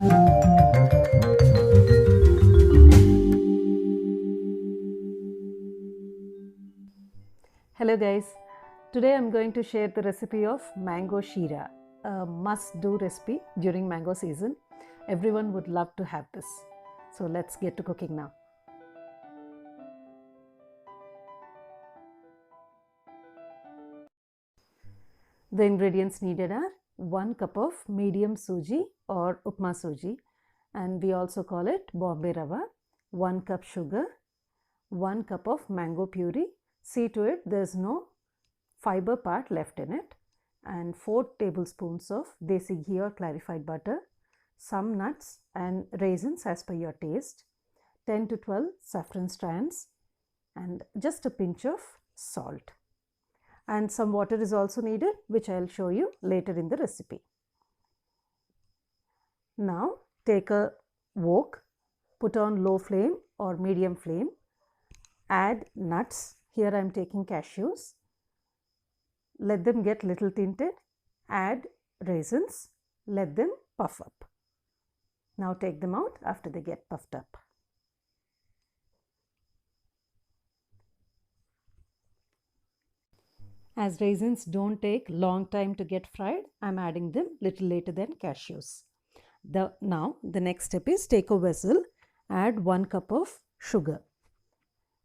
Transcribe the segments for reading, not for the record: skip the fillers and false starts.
Hello guys, today I'm going to share the recipe of Mango Sheera, a must-do recipe during mango season. Everyone would love to have this. So let's get to cooking now. The ingredients needed are 1 cup of medium suji or upma suji, and we also call it Bombay Rava, 1 cup sugar, 1 cup of mango puree. See to it there's no fiber part left in it, and 4 tablespoons of desi ghee or clarified butter, some nuts and raisins as per your taste, 10 to 12 saffron strands, and just a pinch of salt. And some water is also needed, which I'll show you later in the recipe. Now take a wok, put on low flame or medium flame, add nuts. Here I am taking cashews. Let them get little tinted. Add raisins. Let them puff up. Now take them out after they get puffed up. As raisins don't take long time to get fried, I am adding them little later than cashews. Now the next step is take a vessel, add 1 cup of sugar.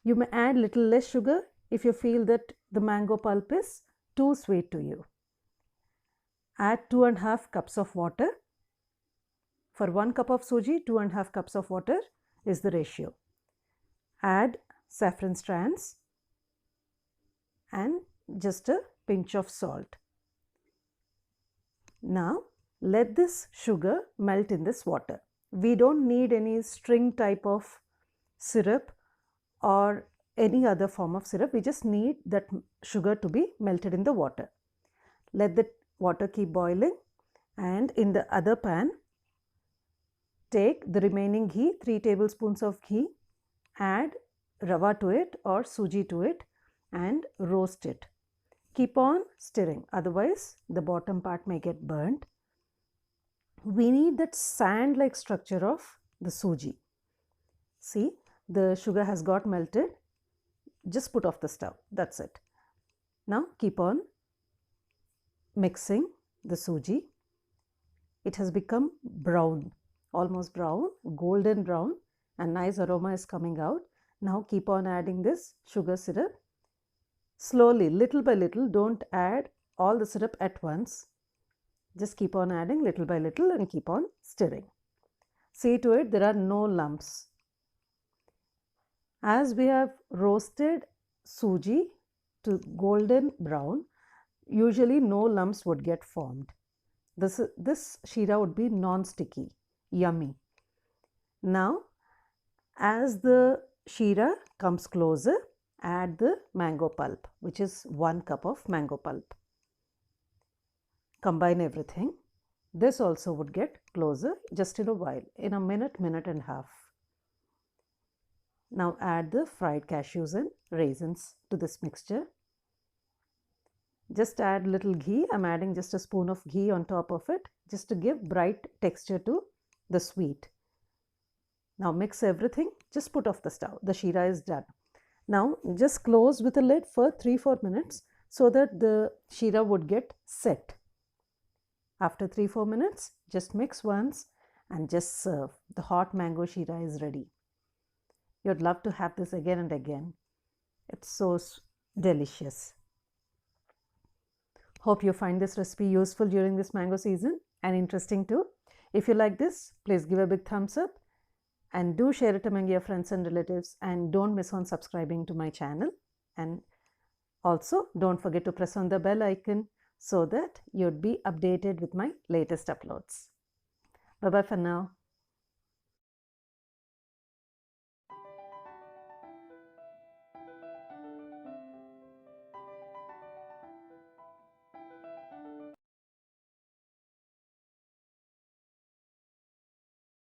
You may add little less sugar if you feel that the mango pulp is too sweet to you. Add 2.5 cups of water. For 1 cup of suji, 2.5 cups of water is the ratio. Add saffron strands and just a pinch of salt. Now let this sugar melt in this water. We don't need any string type of syrup or any other form of syrup. We just need that sugar to be melted in the water. Let the water keep boiling, and in the other pan take the remaining ghee, 3 tablespoons of ghee, add rava to it or suji to it and roast it. Keep on stirring, otherwise the bottom part may get burnt. We need that sand like structure of the suji. See, the sugar has got melted. Just put off the stove, that's it. Now keep on mixing the suji. It has become brown, almost brown, golden brown, and nice aroma is coming out. Now keep on adding this sugar syrup. Slowly, little by little, don't add all the syrup at once. Just keep on adding little by little and keep on stirring. See to it there are no lumps. As we have roasted suji to golden brown, usually no lumps would get formed. This sheera would be non-sticky, yummy. Now, as the sheera comes closer, add the mango pulp, which is 1 cup of mango pulp. Combine everything. This also would get closer just in a while, in a minute, minute and a half. Now add the fried cashews and raisins to this mixture. Just add little ghee. I'm adding just a spoon of ghee on top of it, just to give bright texture to the sweet. Now mix everything. Just put off the stove. The sheera is done. Now just close with a lid for 3-4 minutes so that the sheera would get set. After 3-4 minutes, just mix once and just serve. The hot mango sheera is ready. You'd love to have this again and again. It's so delicious. Hope you find this recipe useful during this mango season and interesting too. If you like this, please give a big thumbs up and do share it among your friends and relatives, and don't miss on subscribing to my channel, and also don't forget to press on the bell icon so that you'd be updated with my latest uploads. Bye bye for now.